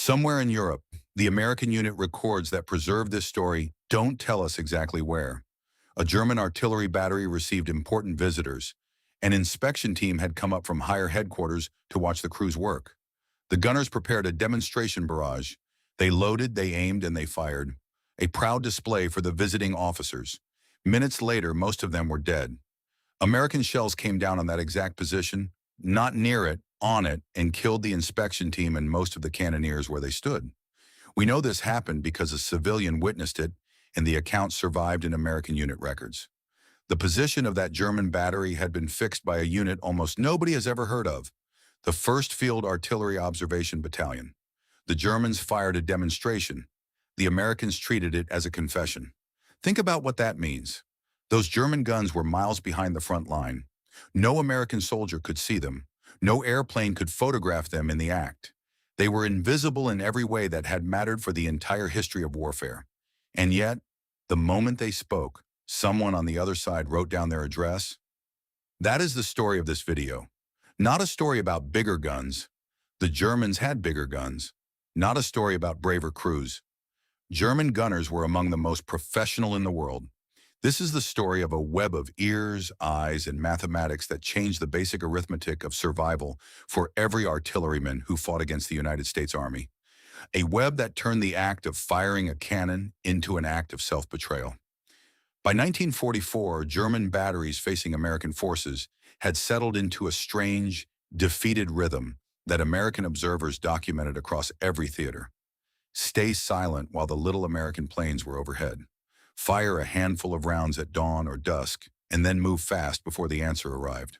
Somewhere in Europe, the American unit records that preserve this story don't tell us exactly where. A German artillery battery received important visitors. An inspection team had come up from higher headquarters to watch the crew's work. The gunners prepared a demonstration barrage. They loaded, they aimed, and they fired. A proud display for the visiting officers. Minutes later, most of them were dead. American shells came down on that exact position, not near it, on it, and killed the inspection team and most of the cannoneers where they stood. We know this happened because a civilian witnessed it, and the account survived in American unit records. The position of that German battery had been fixed by a unit almost nobody has ever heard of, the 1st Field Artillery Observation Battalion. The Germans fired a demonstration. The Americans treated it as a confession. Think about what that means. Those German guns were miles behind the front line. No American soldier could see them. No airplane could photograph them in the act. They were invisible in every way that had mattered for the entire history of warfare. And yet, the moment they spoke, someone on the other side wrote down their address. That is the story of this video. Not a story about bigger guns. The Germans had bigger guns. Not a story about braver crews. German gunners were among the most professional in the world. This is the story of a web of ears, eyes, and mathematics that changed the basic arithmetic of survival for every artilleryman who fought against the United States Army. A web that turned the act of firing a cannon into an act of self-betrayal. By 1944, German batteries facing American forces had settled into a strange, defeated rhythm that American observers documented across every theater. Stay silent while the little American planes were overhead. Fire a handful of rounds at dawn or dusk, and then move fast before the answer arrived.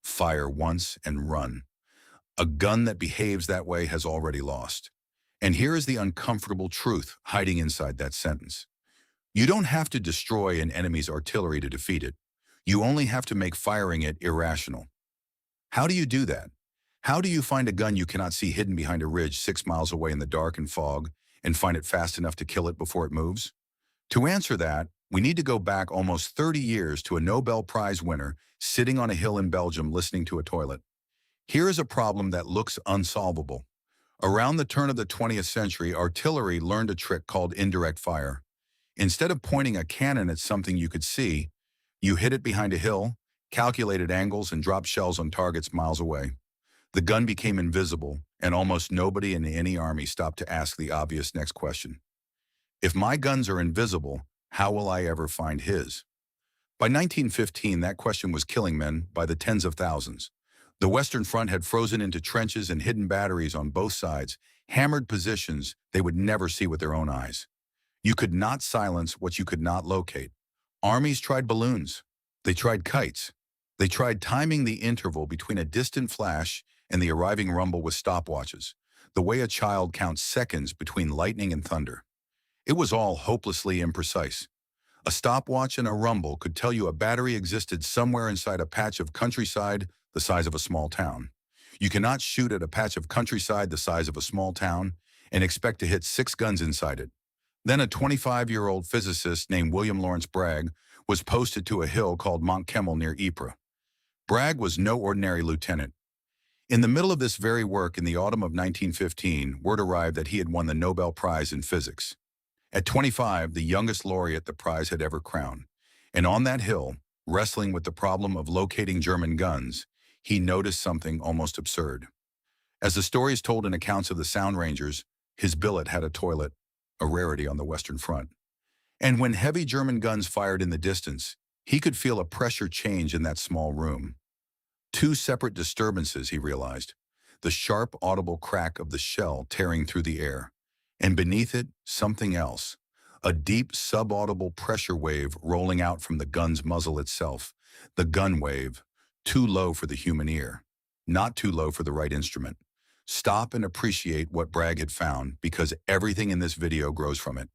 Fire once and run. A gun that behaves that way has already lost. And here is the uncomfortable truth hiding inside that sentence. You don't have to destroy an enemy's artillery to defeat it. You only have to make firing it irrational. How do you do that? How do you find a gun you cannot see hidden behind a ridge 6 miles away in the dark and fog and find it fast enough to kill it before it moves? To answer that, we need to go back almost 30 years to a Nobel Prize winner sitting on a hill in Belgium listening to a toilet. Here is a problem that looks unsolvable. Around the turn of the 20th century, artillery learned a trick called indirect fire. Instead of pointing a cannon at something you could see, you hid it behind a hill, calculated angles, and dropped shells on targets miles away. The gun became invisible, and almost nobody in any army stopped to ask the obvious next question. If my guns are invisible, how will I ever find his? By 1915, that question was killing men by the tens of thousands. The Western Front had frozen into trenches and hidden batteries on both sides, hammered positions they would never see with their own eyes. You could not silence what you could not locate. Armies tried balloons. They tried kites. They tried timing the interval between a distant flash and the arriving rumble with stopwatches, the way a child counts seconds between lightning and thunder. It was all hopelessly imprecise. A stopwatch and a rumble could tell you a battery existed somewhere inside a patch of countryside the size of a small town. You cannot shoot at a patch of countryside the size of a small town and expect to hit 6 guns inside it. Then a 25-year-old physicist named William Lawrence Bragg was posted to a hill called Mont Kemmel near Ypres. Bragg was no ordinary lieutenant. In the middle of this very work in the autumn of 1915, word arrived that he had won the Nobel Prize in Physics. At 25, the youngest laureate the prize had ever crowned. And on that hill, wrestling with the problem of locating German guns, he noticed something almost absurd. As the story is told in accounts of the Sound Rangers, his billet had a toilet, a rarity on the Western Front. And when heavy German guns fired in the distance, he could feel a pressure change in that small room. 2 separate disturbances, he realized. The sharp, audible crack of the shell tearing through the air. And beneath it, something else. A deep, subaudible pressure wave rolling out from the gun's muzzle itself. The gun wave, too low for the human ear. Not too low for the right instrument. Stop and appreciate what Bragg had found, because everything in this video grows from it.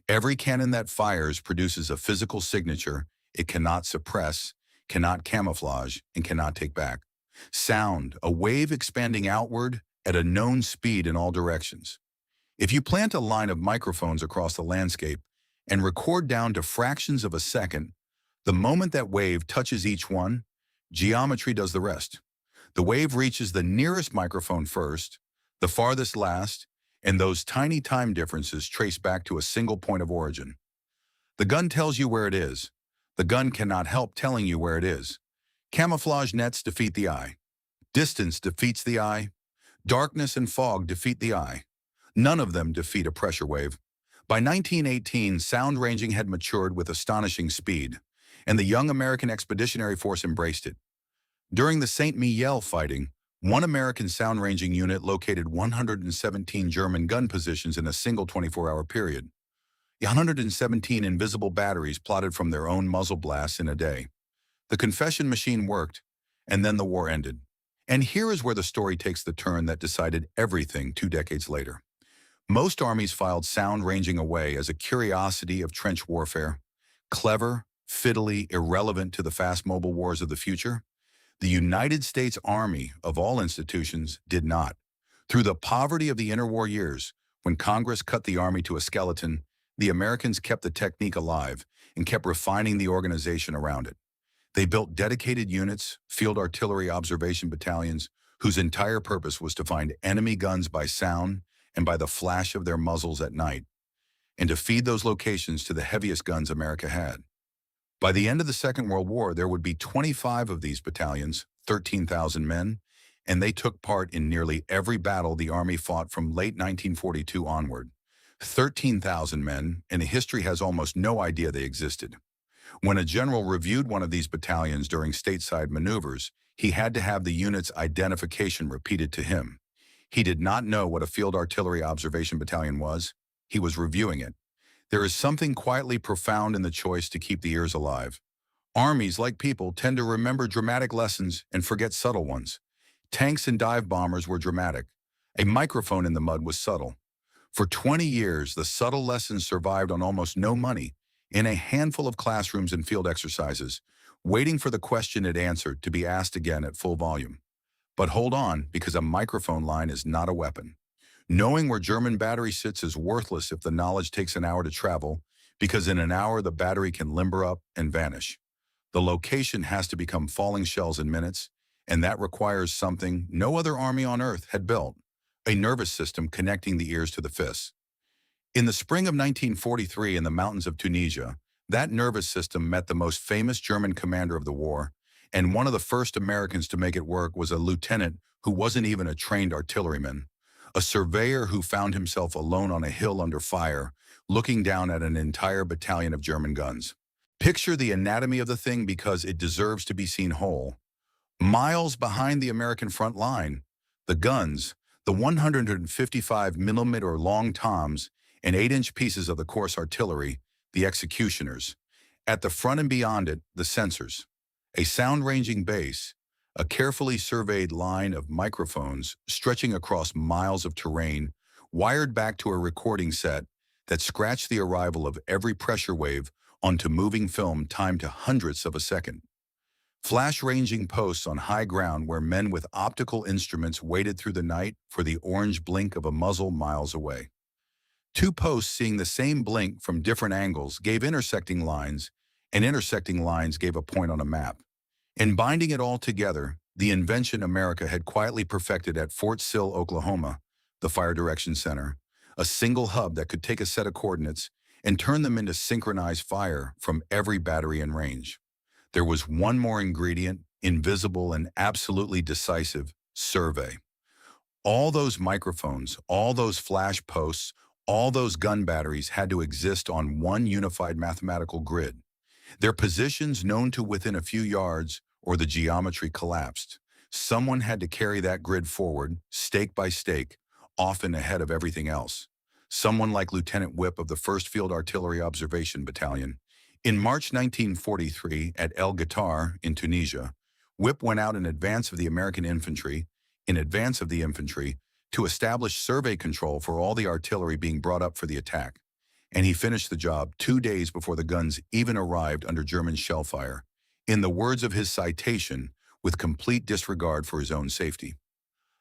Every cannon that fires produces a physical signature it cannot suppress, cannot camouflage, and cannot take back. Sound, a wave expanding outward at a known speed in all directions. If you plant a line of microphones across the landscape and record down to fractions of a second, the moment that wave touches each one, geometry does the rest. The wave reaches the nearest microphone first, the farthest last, And those tiny time differences trace back to a single point of origin. The gun tells you where it is. The gun cannot help telling you where it is. Camouflage nets defeat the eye. Distance defeats the eye. Darkness and fog defeat the eye. None of them defeat a pressure wave. By 1918, sound ranging had matured with astonishing speed, and the young American Expeditionary Force embraced it. During the St. Mihiel fighting, one American sound ranging unit located 117 German gun positions in a single 24-hour period. 117 invisible batteries plotted from their own muzzle blasts in a day. The confession machine worked, and then the war ended. And here is where the story takes the turn that decided everything 2 decades later. Most armies filed sound ranging away as a curiosity of trench warfare, clever, fiddly, irrelevant to the fast mobile wars of the future. The United States Army, of all institutions, did not. Through the poverty of the interwar years, when Congress cut the Army to a skeleton, the Americans kept the technique alive and kept refining the organization around it. They built dedicated units, field artillery observation battalions, whose entire purpose was to find enemy guns by sound and by the flash of their muzzles at night, and to feed those locations to the heaviest guns America had. By the end of the Second World War, there would be 25 of these battalions, 13,000 men, and they took part in nearly every battle the Army fought from late 1942 onward. 13,000 men, and history has almost no idea they existed. When a general reviewed one of these battalions during stateside maneuvers, he had to have the unit's identification repeated to him. He did not know what a field artillery observation battalion was. He was reviewing it. There is something quietly profound in the choice to keep the ears alive. Armies, like people, tend to remember dramatic lessons and forget subtle ones. Tanks and dive bombers were dramatic. A microphone in the mud was subtle. For 20 years, the subtle lessons survived on almost no money, in a handful of classrooms and field exercises, waiting for the question it answered to be asked again at full volume. But hold on, because a microphone line is not a weapon. Knowing where German battery sits is worthless if the knowledge takes an hour to travel, because in an hour the battery can limber up and vanish. The location has to become falling shells in minutes, and that requires something no other army on earth had built, a nervous system connecting the ears to the fists. In the spring of 1943 in the mountains of Tunisia, that nervous system met the most famous German commander of the war, and one of the first Americans to make it work was a lieutenant who wasn't even a trained artilleryman, a surveyor who found himself alone on a hill under fire, looking down at an entire battalion of German guns. Picture the anatomy of the thing because it deserves to be seen whole. Miles behind the American front line, the guns, the 155mm long toms, and 8-inch pieces of the coarse artillery, the executioners. At the front and beyond it, the sensors. A sound-ranging base, a carefully surveyed line of microphones stretching across miles of terrain, wired back to a recording set that scratched the arrival of every pressure wave onto moving film timed to hundredths of a second. Flash-ranging posts on high ground where men with optical instruments waited through the night for the orange blink of a muzzle miles away. Two posts seeing the same blink from different angles gave intersecting lines, and intersecting lines gave a point on a map. In binding it all together, the invention America had quietly perfected at Fort Sill, Oklahoma, the Fire Direction Center, a single hub that could take a set of coordinates and turn them into synchronized fire from every battery in range. There was one more ingredient, invisible and absolutely decisive: survey. All those microphones, all those flash posts, all those gun batteries had to exist on one unified mathematical grid. Their positions known to within a few yards, or the geometry collapsed. Someone had to carry that grid forward, stake by stake, often ahead of everything else. Someone like Lieutenant Whip of the 1st Field Artillery Observation Battalion. In March 1943, at El Guitar in Tunisia, Whip went out in advance of the American infantry, to establish survey control for all the artillery being brought up for the attack. And he finished the job 2 days before the guns even arrived under German shell fire, in the words of his citation, with complete disregard for his own safety.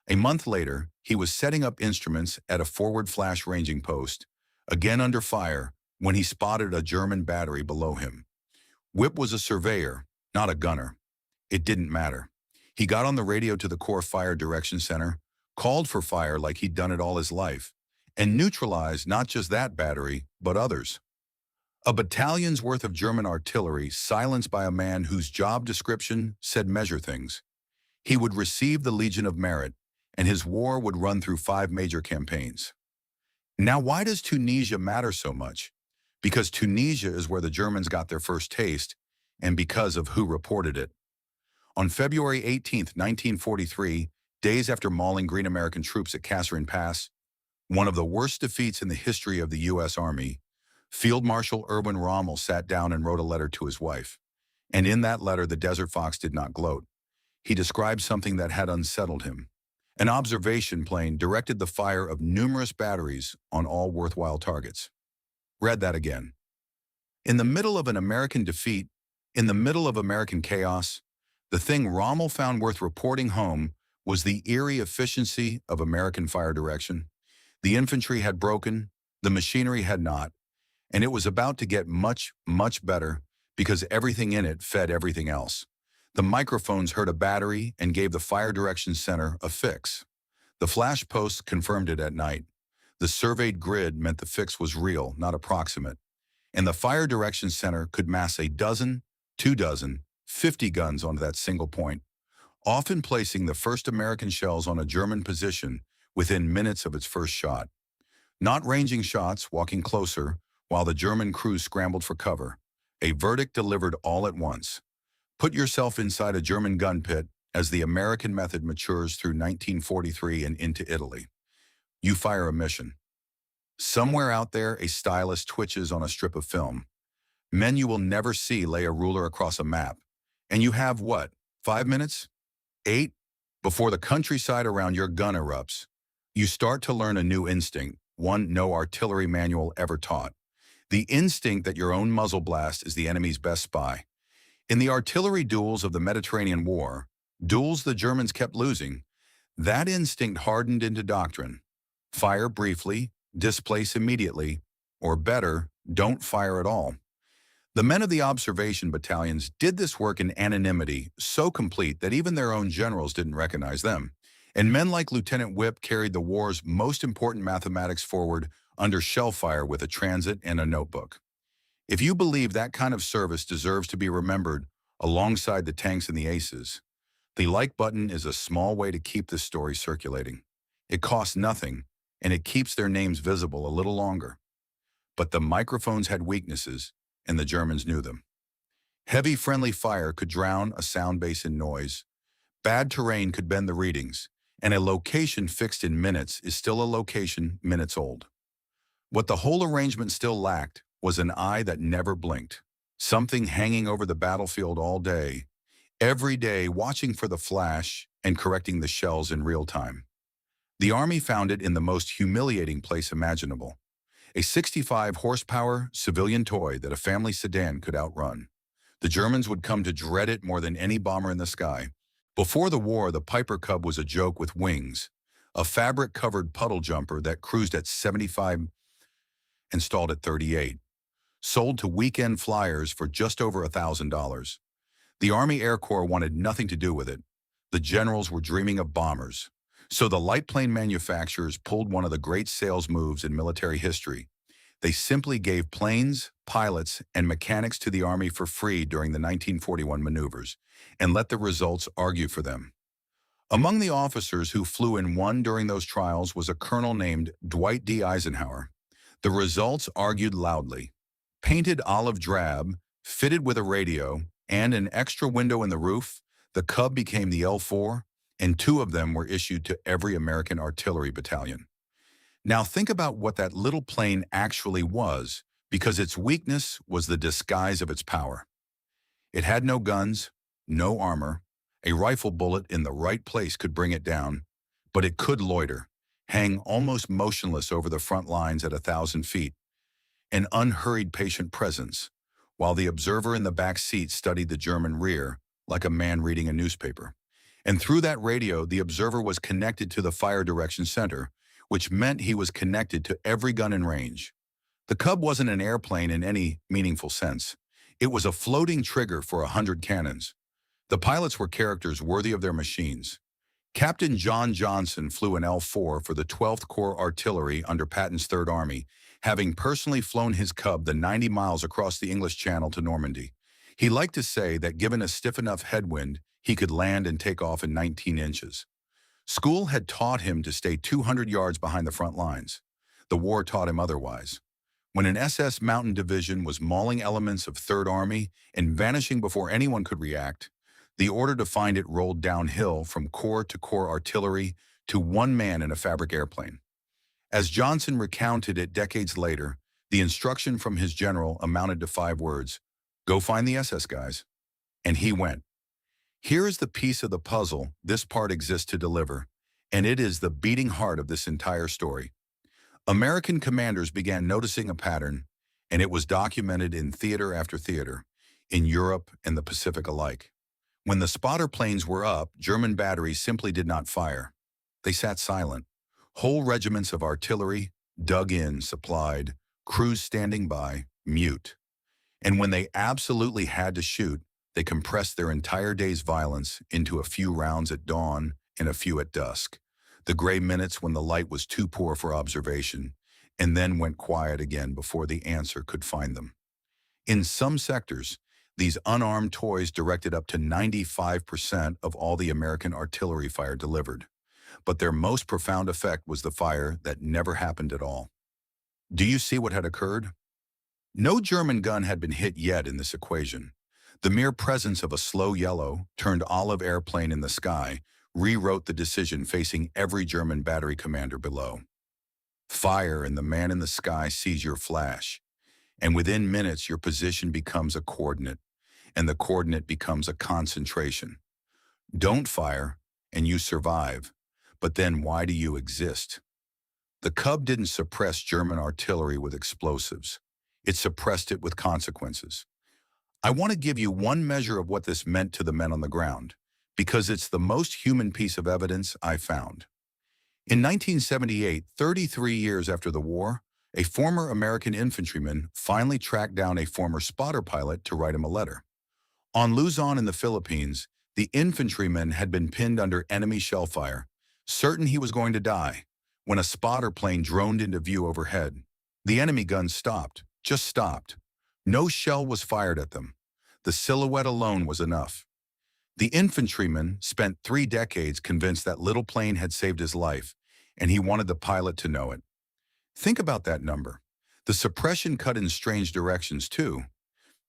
A month later, he was setting up instruments at a forward flash ranging post, again under fire, when he spotted a German battery below him. Whip was a surveyor, not a gunner. It didn't matter. He got on the radio to the Corps Fire Direction Center, called for fire like he'd done it all his life, and neutralize not just that battery, but others. A battalion's worth of German artillery silenced by a man whose job description said measure things. He would receive the Legion of Merit, and his war would run through 5 major campaigns. Now, why does Tunisia matter so much? Because Tunisia is where the Germans got their first taste, and because of who reported it. On February 18, 1943, days after mauling Green American troops at Kasserine Pass, one of the worst defeats in the history of the U.S. Army, Field Marshal Erwin Rommel sat down and wrote a letter to his wife. And in that letter, the Desert Fox did not gloat. He described something that had unsettled him. An observation plane directed the fire of numerous batteries on all worthwhile targets. Read that again. In the middle of an American defeat, in the middle of American chaos, the thing Rommel found worth reporting home was the eerie efficiency of American fire direction. The infantry had broken, the machinery had not, and it was about to get much, much better because everything in it fed everything else. The microphones heard a battery and gave the fire direction center a fix. The flash posts confirmed it at night. The surveyed grid meant the fix was real, not approximate. And the fire direction center could mass a dozen, 2 dozen, 50 guns onto that single point, often placing the first American shells on a German position within minutes of its first shot. Not ranging shots, walking closer, while the German crews scrambled for cover. A verdict delivered all at once. Put yourself inside a German gun pit as the American method matures through 1943 and into Italy. You fire a mission. Somewhere out there, a stylus twitches on a strip of film. Men you will never see lay a ruler across a map. And you have what, 5 minutes? 8? Before the countryside around your gun erupts. You start to learn a new instinct, one no artillery manual ever taught. The instinct that your own muzzle blast is the enemy's best spy. In the artillery duels of the Mediterranean War, duels the Germans kept losing, that instinct hardened into doctrine. Fire briefly, displace immediately, or better, don't fire at all. The men of the observation battalions did this work in anonymity so complete that even their own generals didn't recognize them. And men like Lieutenant Whip carried the war's most important mathematics forward under shell fire with a transit and a notebook. If you believe that kind of service deserves to be remembered alongside the tanks and the aces, the like button is a small way to keep this story circulating. It costs nothing, and it keeps their names visible a little longer. But the microphones had weaknesses, and the Germans knew them. Heavy friendly fire could drown a sound base in noise. Bad terrain could bend the readings, and a location fixed in minutes is still a location minutes old. What the whole arrangement still lacked was an eye that never blinked, something hanging over the battlefield all day, every day watching for the flash and correcting the shells in real time. The Army found it in the most humiliating place imaginable, a 65-horsepower civilian toy that a family sedan could outrun. The Germans would come to dread it more than any bomber in the sky. Before the war, the Piper Cub was a joke with wings, a fabric-covered puddle jumper that cruised at 75 and stalled at 38, sold to weekend flyers for just over $1,000. The Army Air Corps wanted nothing to do with it. The generals were dreaming of bombers. So the light plane manufacturers pulled one of the great sales moves in military history. They simply gave planes, pilots, and mechanics to the Army for free during the 1941 maneuvers, and let the results argue for them. Among the officers who flew and won during those trials was a colonel named Dwight D. Eisenhower. The results argued loudly. Painted olive drab, fitted with a radio, and an extra window in the roof, the Cub became the L4, and 2 of them were issued to every American artillery battalion. Now think about what that little plane actually was, because its weakness was the disguise of its power. It had no guns, no armor. A rifle bullet in the right place could bring it down, but it could loiter, hang almost motionless over the front lines at 1,000 feet, an unhurried patient presence, while the observer in the back seat studied the German rear like a man reading a newspaper. And through that radio, the observer was connected to the fire direction center, which meant he was connected to every gun in range. The Cub wasn't an airplane in any meaningful sense. It was a floating trigger for 100 cannons. The pilots were characters worthy of their machines. Captain John Johnson flew an L-4 for the 12th Corps Artillery under Patton's Third Army, having personally flown his Cub the 90 miles across the English Channel to Normandy. He liked to say that given a stiff enough headwind, he could land and take off in 19 inches. School had taught him to stay 200 yards behind the front lines. The war taught him otherwise. When an SS Mountain Division was mauling elements of Third Army and vanishing before anyone could react, the order to find it rolled downhill from corps to corps artillery to one man in a fabric airplane. As Johnson recounted it decades later, the instruction from his general amounted to 5 words: "Go find the SS guys." And he went. Here is the piece of the puzzle this part exists to deliver, and it is the beating heart of this entire story. American commanders began noticing a pattern, and it was documented in theater after theater, in Europe and the Pacific alike. When the spotter planes were up, German batteries simply did not fire. They sat silent. Whole regiments of artillery, dug in, supplied, crews standing by, mute. And when they absolutely had to shoot, they compressed their entire day's violence into a few rounds at dawn and a few at dusk, the gray minutes when the light was too poor for observation, and then went quiet again before the answer could find them. In some sectors, these unarmed toys directed up to 95% of all the American artillery fire delivered, but their most profound effect was the fire that never happened at all. Do you see what had occurred? No German gun had been hit yet in this equation. The mere presence of a slow yellow, turned olive airplane in the sky rewrote the decision facing every German battery commander below. Fire, and the man in the sky sees your flash, and within minutes your position becomes a coordinate, and the coordinate becomes a concentration. Don't fire, and you survive, but then why do you exist? The Cub didn't suppress German artillery with explosives. It suppressed it with consequences. I want to give you one measure of what this meant to the men on the ground, because it's the most human piece of evidence I found. In 1978, 33 years after the war, a former American infantryman finally tracked down a former spotter pilot to write him a letter. On Luzon in the Philippines, the infantryman had been pinned under enemy shell fire, certain he was going to die, when a spotter plane droned into view overhead. The enemy guns stopped, just stopped. No shell was fired at them. The silhouette alone was enough. The infantryman spent 3 decades convinced that little plane had saved his life, and he wanted the pilot to know it. Think about that number. The suppression cut in strange directions, too.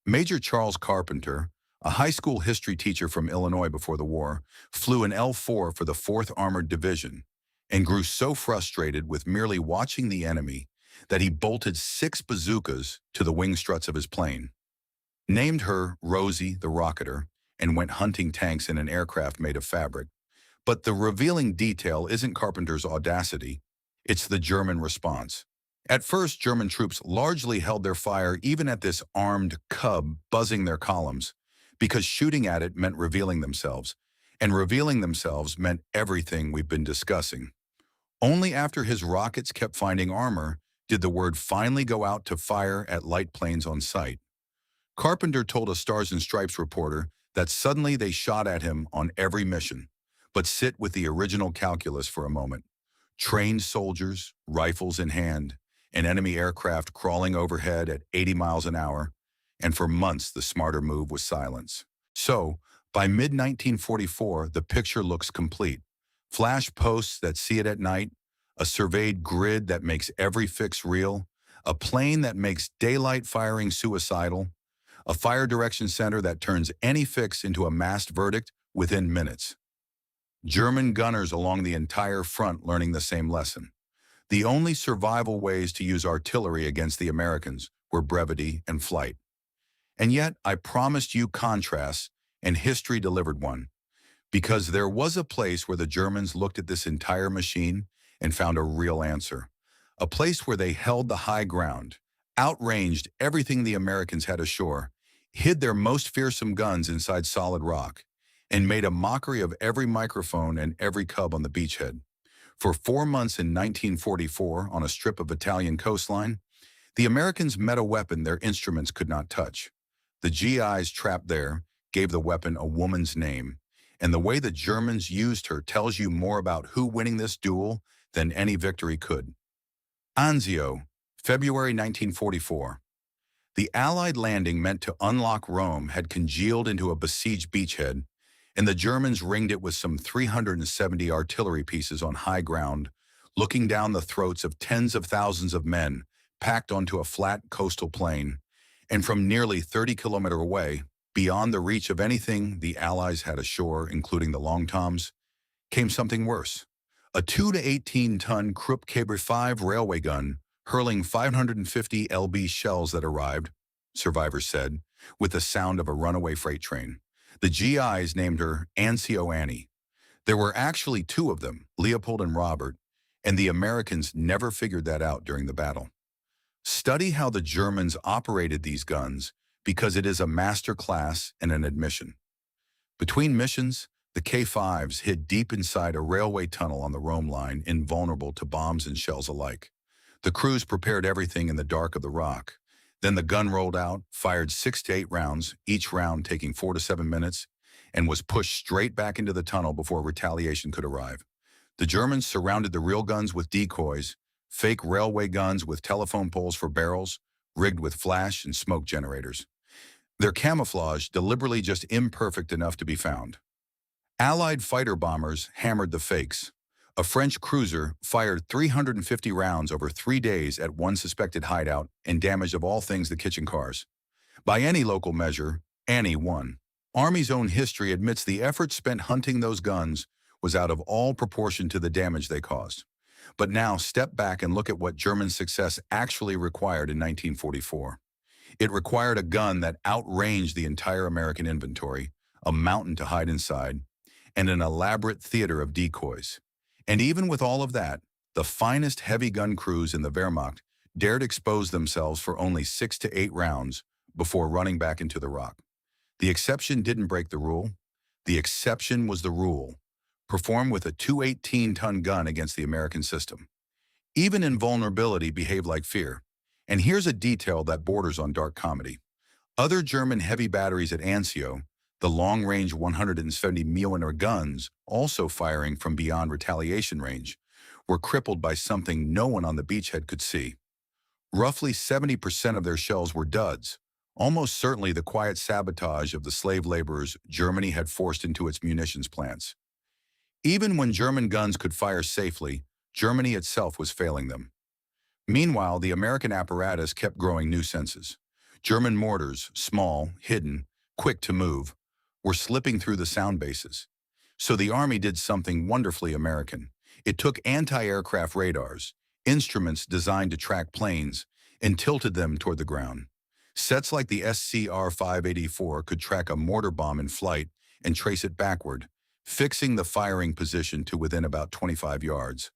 Major Charles Carpenter, a high school history teacher from Illinois before the war, flew an L-4 for the 4th Armored Division and grew so frustrated with merely watching the enemy that he bolted 6 bazookas to the wing struts of his plane, named her Rosie the Rocketer, and went hunting tanks in an aircraft made of fabric. But the revealing detail isn't Carpenter's audacity, it's the German response. At first, German troops largely held their fire even at this armed Cub buzzing their columns, because shooting at it meant revealing themselves, and revealing themselves meant everything we've been discussing. Only after his rockets kept finding armor did the word finally go out to fire at light planes on sight. Carpenter told a Stars and Stripes reporter that suddenly they shot at him on every mission. But sit with the original calculus for a moment. Trained soldiers, rifles in hand, an enemy aircraft crawling overhead at 80 miles an hour, and for months the smarter move was silence. So, by mid-1944, the picture looks complete. Flash posts that see it at night, a surveyed grid that makes every fix real, a plane that makes daylight firing suicidal, a fire direction center that turns any fix into a massed verdict within minutes. German gunners along the entire front learning the same lesson. The only survival ways to use artillery against the Americans were brevity and flight. And yet, I promised you contrasts, and history delivered one. Because there was a place where the Germans looked at this entire machine and found a real answer. A place where they held the high ground, outranged everything the Americans had ashore, hid their most fearsome guns inside solid rock, and made a mockery of every microphone and every Cub on the beachhead. For 4 months in 1944, on a strip of Italian coastline, the Americans met a weapon their instruments could not touch. The GIs trapped there gave the weapon a woman's name, And the way the Germans used her tells you more about who winning this duel than any victory could. Anzio, February 1944. The Allied landing meant to unlock Rome had congealed into a besieged beachhead, and the Germans ringed it with some 370 artillery pieces on high ground, looking down the throats of tens of thousands of men packed onto a flat coastal plain. And from nearly 30 kilometers away, beyond the reach of anything the Allies had ashore, including the Long Toms, came something worse. A 2 to 18-ton Krupp Caber 5 railway gun hurling 550 lb shells that arrived, survivors said, with the sound of a runaway freight train. The GIs named her Anzio Annie. There were actually two of them, Leopold and Robert, and the Americans never figured that out during the battle. Study how the Germans operated these guns because it is a master class and an admission. Between missions, the K-5s hid deep inside a railway tunnel on the Rome line, invulnerable to bombs and shells alike. The crews prepared everything in the dark of the rock. Then the gun rolled out, fired 6 to 8 rounds, each round taking 4 to 7 minutes, and was pushed straight back into the tunnel before retaliation could arrive. The Germans surrounded the real guns with decoys, fake railway guns with telephone poles for barrels, rigged with flash and smoke generators. Their camouflage deliberately just imperfect enough to be found. Allied fighter bombers hammered the fakes. A French cruiser fired 350 rounds over 3 days at one suspected hideout and damaged of all things the kitchen cars. By any local measure, Annie won. Army's own history admits the effort spent hunting those guns was out of all proportion to the damage they caused. But now step back and look at what German success actually required in 1944. It required a gun that outranged the entire American inventory, a mountain to hide inside, and an elaborate theater of decoys. And even with all of that, the finest heavy gun crews in the Wehrmacht dared expose themselves for only 6 to 8 rounds before running back into the rock. The exception didn't break the rule. The exception was the rule. Perform with a 218-ton gun against the American system. Even invulnerability behaved like fear. And here's a detail that borders on dark comedy. Other German heavy batteries at Anzio, the long-range 170mm guns, also firing from beyond retaliation range, were crippled by something no one on the beachhead could see. Roughly 70% of their shells were duds, almost certainly the quiet sabotage of the slave laborers Germany had forced into its munitions plants. Even when German guns could fire safely, Germany itself was failing them. Meanwhile, the American apparatus kept growing new senses. German mortars, small, hidden, quick to move, were slipping through the sound bases. So the Army did something wonderfully American. It took anti-aircraft radars, instruments designed to track planes, and tilted them toward the ground. Sets like the SCR-584 could track a mortar bomb in flight and trace it backward, fixing the firing position to within about 25 yards.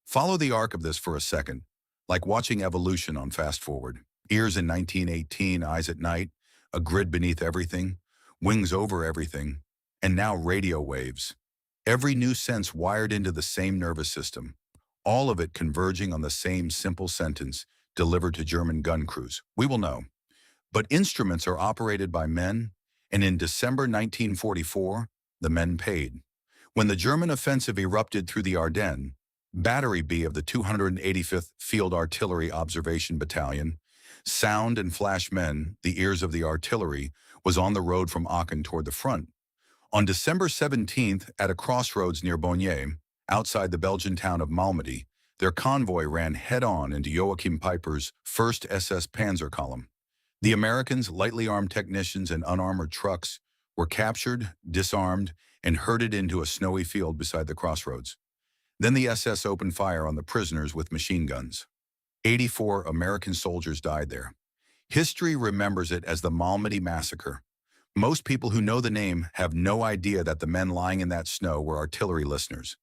Follow the arc of this for a second, like watching evolution on fast forward. Ears in 1918, eyes at night, a grid beneath everything, wings over everything, and now radio waves. Every new sense wired into the same nervous system, all of it converging on the same simple sentence delivered to German gun crews. We will know. But instruments are operated by men, and in December 1944, the men paid. When the German offensive erupted through the Ardennes, Battery B of the 285th Field Artillery Observation Battalion, sound and flash men, the ears of the artillery, was on the road from Aachen toward the front. On December 17th, at a crossroads near Bonnier, outside the Belgian town of Malmedy, their convoy ran head-on into Joachim Piper's 1st SS Panzer Column. The Americans, lightly armed technicians and unarmored trucks, were captured, disarmed, and herded into a snowy field beside the crossroads. Then the SS opened fire on the prisoners with machine guns. 84 American soldiers died there. History remembers it as the Malmedy Massacre. Most people who know the name have no idea that the men lying in that snow were artillery listeners,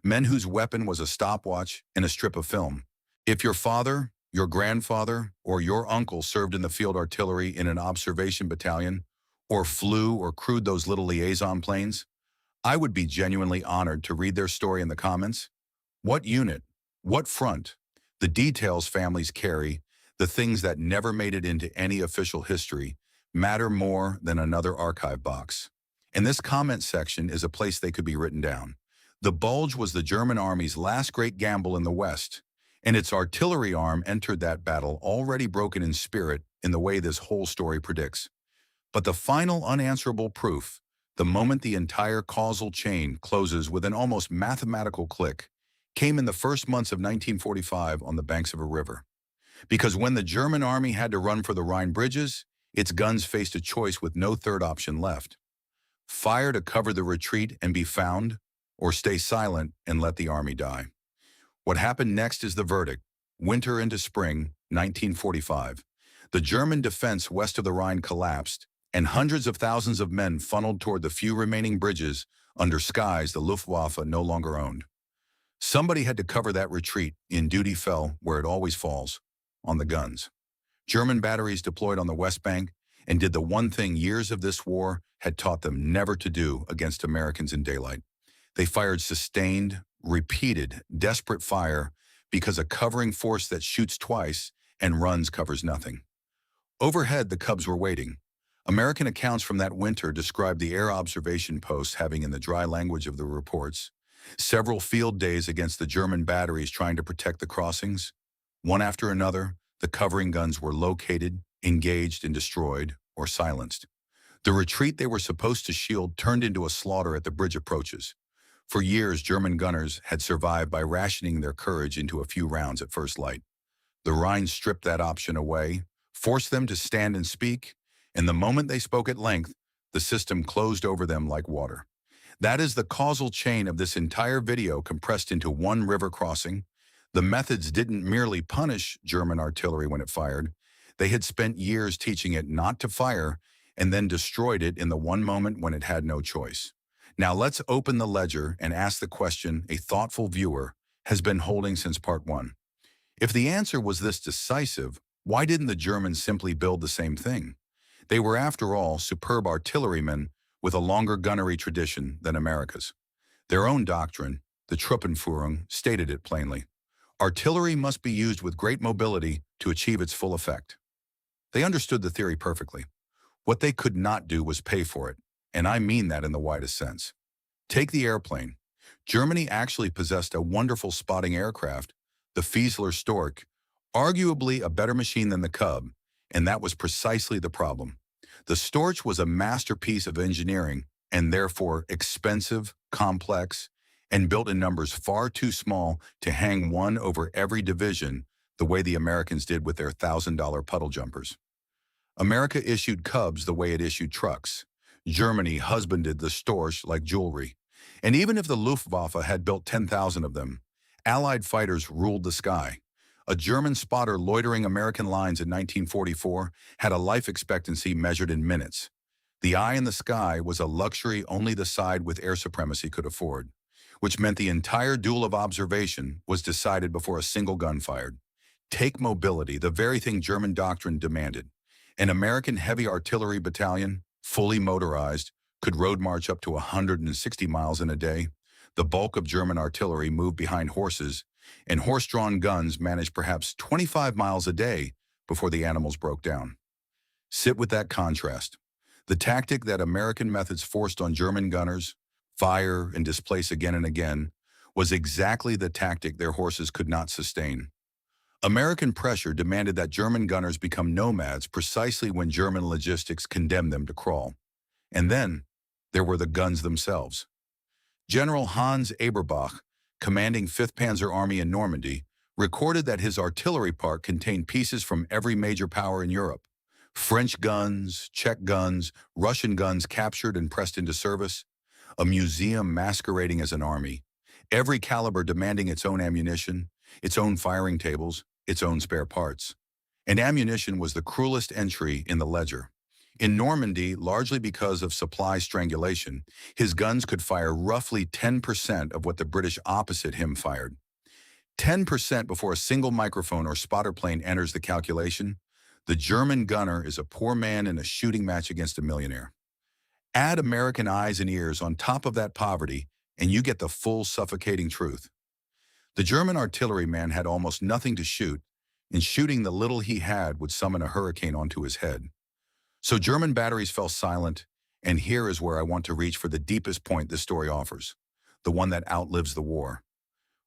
men whose weapon was a stopwatch and a strip of film. If your father, your grandfather, or your uncle served in the field artillery in an observation battalion, or flew or crewed those little liaison planes, I would be genuinely honored to read their story in the comments. What unit? What front? The details families carry, the things that never made it into any official history, matter more than another archive box. And this comment section is a place they could be written down. The Bulge was the German army's last great gamble in the West, and its artillery arm entered that battle already broken in spirit in the way this whole story predicts. But the final unanswerable proof, the moment the entire causal chain closes with an almost mathematical click, came in the first months of 1945 on the banks of a river. Because when the German army had to run for the Rhine bridges, its guns faced a choice with no third option left. Fire to cover the retreat and be found, or stay silent and let the army die. What happened next is the verdict. Winter into spring, 1945. The German defense west of the Rhine collapsed, and hundreds of thousands of men funneled toward the few remaining bridges under skies the Luftwaffe no longer owned. Somebody had to cover that retreat, and duty fell where it always falls, on the guns. German batteries deployed on the West Bank and did the one thing years of this war had taught them never to do against Americans in daylight. They fired sustained, repeated, desperate fire because a covering force that shoots twice and runs covers nothing. Overhead, the Cubs were waiting. American accounts from that winter describe the air observation posts having, in the dry language of the reports, several field days against the German batteries trying to protect the crossings. One after another, the covering guns were located, engaged, and destroyed, or silenced. The retreat they were supposed to shield turned into a slaughter at the bridge approaches. For years, German gunners had survived by rationing their courage into a few rounds at first light. The Rhine stripped that option away, forced them to stand and speak, and the moment they spoke at length, the system closed over them like water. That is the causal chain of this entire video compressed into one river crossing. The methods didn't merely punish German artillery when it fired. They had spent years teaching it not to fire and then destroyed it in the one moment when it had no choice. Now let's open the ledger and ask the question a thoughtful viewer has been holding since part one. If the answer was this decisive, why didn't the Germans simply build the same thing? They were, after all, superb artillerymen with a longer gunnery tradition than America's. Their own doctrine, the Truppenführung, stated it plainly. Artillery must be used with great mobility to achieve its full effect. They understood the theory perfectly. What they could not do was pay for it, and I mean that in the widest sense. Take the airplane. Germany actually possessed a wonderful spotting aircraft, the Fiesler Storch, arguably a better machine than the Cub, and that was precisely the problem. The Storch was a masterpiece of engineering and therefore expensive, complex, and built in numbers far too small to hang one over every division the way the Americans did with their $1,000 puddle jumpers. America issued Cubs the way it issued trucks. Germany husbanded the Storch like jewelry. And even if the Luftwaffe had built 10,000 of them, Allied fighters ruled the sky. A German spotter loitering American lines in 1944 had a life expectancy measured in minutes. The eye in the sky was a luxury only the side with air supremacy could afford, which meant the entire duel of observation was decided before a single gun fired. Take mobility, the very thing German doctrine demanded. An American heavy artillery battalion, fully motorized, could road march up to 160 miles in a day. The bulk of German artillery moved behind horses, and horse-drawn guns managed perhaps 25 miles a day before the animals broke down. Sit with that contrast. The tactic that American methods forced on German gunners, fire and displace again and again, was exactly the tactic their horses could not sustain. American pressure demanded that German gunners become nomads precisely when German logistics condemned them to crawl. And then, there were the guns themselves. General Hans Eberbach, commanding 5th Panzer Army in Normandy, recorded that his artillery park contained pieces from every major power in Europe. French guns, Czech guns, Russian guns captured and pressed into service. A museum masquerading as an army. Every caliber demanding its own ammunition, its own firing tables, its own spare parts. And ammunition was the cruelest entry in the ledger. In Normandy, largely because of supply strangulation, his guns could fire roughly 10% of what the British opposite him fired. 10% before a single microphone or spotter plane enters the calculation, the German gunner is a poor man in a shooting match against a millionaire. Add American eyes and ears on top of that poverty, and you get the full suffocating truth. The German artilleryman had almost nothing to shoot, and shooting the little he had would summon a hurricane onto his head. So German batteries fell silent, And here is where I want to reach for the deepest point this story offers, the one that outlives the war.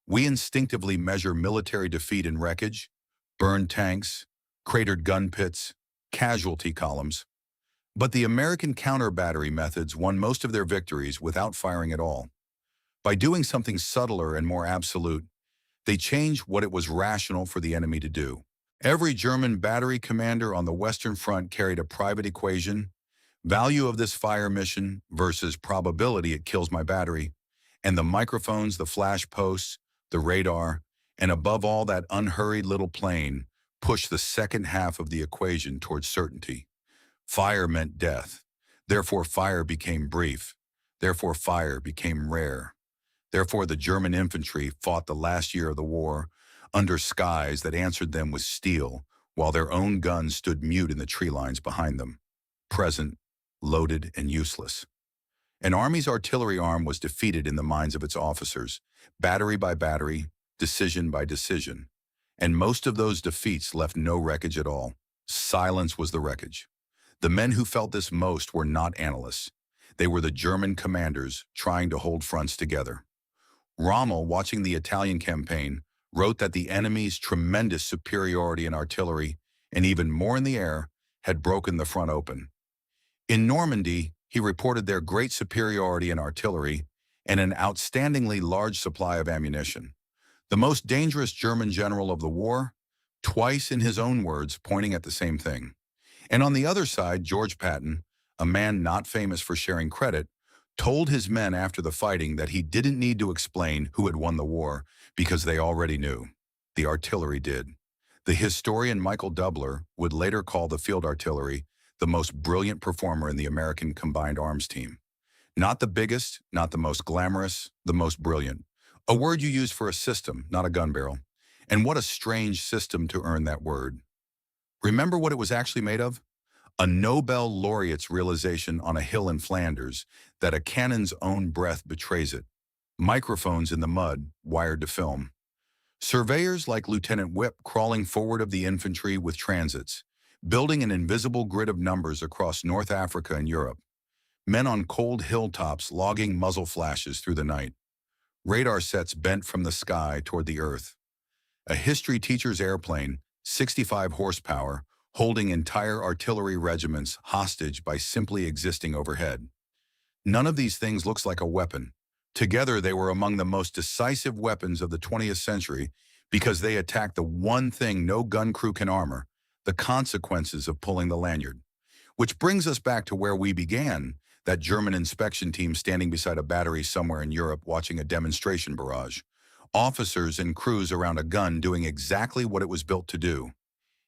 We instinctively measure military defeat in wreckage, burned tanks, cratered gun pits, casualty columns. But the American counter-battery methods won most of their victories without firing at all. By doing something subtler and more absolute, they changed what it was rational for the enemy to do. Every German battery commander on the Western Front carried a private equation: value of this fire mission versus probability it kills my battery, and the microphones, the flash posts, the radar, and above all that unhurried little plane pushed the second half of the equation towards certainty. Fire meant death. Therefore, fire became brief. Therefore, fire became rare. Therefore, the German infantry fought the last year of the war under skies that answered them with steel, while their own guns stood mute in the tree lines behind them, present, loaded, and useless. An army's artillery arm was defeated in the minds of its officers, battery by battery, decision by decision. And most of those defeats left no wreckage at all. Silence was the wreckage. The men who felt this most were not analysts. They were the German commanders trying to hold fronts together. Rommel, watching the Italian campaign, wrote that the enemy's tremendous superiority in artillery, and even more in the air, had broken the front open. In Normandy, he reported their great superiority in artillery and an outstandingly large supply of ammunition. The most dangerous German general of the war, twice in his own words, pointing at the same thing. And on the other side, George Patton, a man not famous for sharing credit, told his men after the fighting that he didn't need to explain who had won the war because they already knew. The artillery did. The historian Michael Doubler would later call the field artillery the most brilliant performer in the American combined arms team. Not the biggest, not the most glamorous, the most brilliant. A word you use for a system, not a gun barrel. And what a strange system to earn that word. Remember what it was actually made of? A Nobel laureate's realization on a hill in Flanders that a cannon's own breath betrays it. Microphones in the mud, wired to film. Surveyors like Lieutenant Whip crawling forward of the infantry with transits, building an invisible grid of numbers across North Africa and Europe. Men on cold hilltops logging muzzle flashes through the night. Radar sets bent from the sky toward the earth. A history teacher's airplane, 65 horsepower, holding entire artillery regiments hostage by simply existing overhead. None of these things looks like a weapon. Together, they were among the most decisive weapons of the 20th century because they attacked the one thing no gun crew can armor: the consequences of pulling the lanyard. Which brings us back to where we began, that German inspection team standing beside a battery somewhere in Europe watching a demonstration barrage. Officers and crews around a gun doing exactly what it was built to do.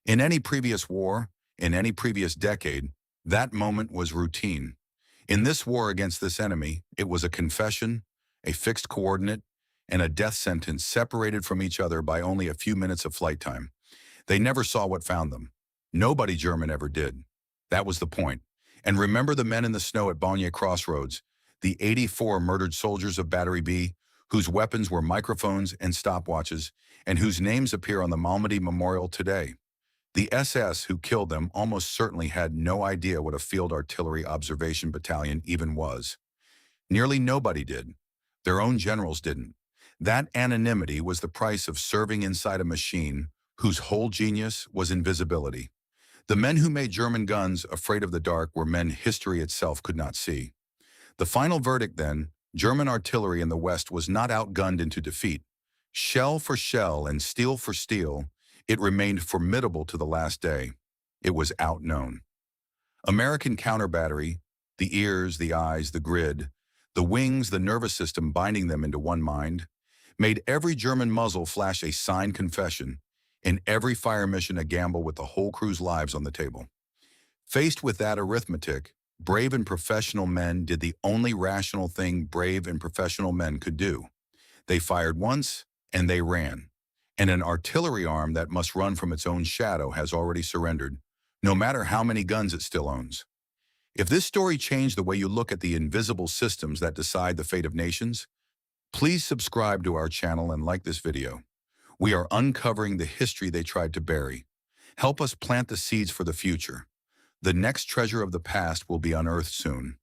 In any previous war, in any previous decade, that moment was routine. In this war against this enemy, it was a confession, a fixed coordinate, and a death sentence separated from each other by only a few minutes of flight time. They never saw what found them. Nobody German ever did. That was the point. And remember the men in the snow at Bagnères Crossroads, the 84 murdered soldiers of Battery B, whose weapons were microphones and stopwatches, and whose names appear on the Malmedy Memorial today. The SS who killed them almost certainly had no idea what a field artillery observation battalion even was. Nearly nobody did. Their own generals didn't. That anonymity was the price of serving inside a machine whose whole genius was invisibility. The men who made German guns afraid of the dark were men history itself could not see. The final verdict then, German artillery in the West was not outgunned into defeat. Shell for shell and steel for steel, it remained formidable to the last day. It was outknown. American counterbattery, the ears, the eyes, the grid, the wings, the nervous system binding them into one mind, made every German muzzle flash a signed confession, and every fire mission a gamble with the whole crew's lives on the table. Faced with that arithmetic, brave and professional men did the only rational thing brave and professional men could do. They fired once, and they ran. And an artillery arm that must run from its own shadow has already surrendered, no matter how many guns it still owns. If this story changed the way you look at the invisible systems that decide the fate of nations, please subscribe to our channel and like this video. We are uncovering the history they tried to bury. Help us plant the seeds for the future. The next treasure of the past will be unearthed soon.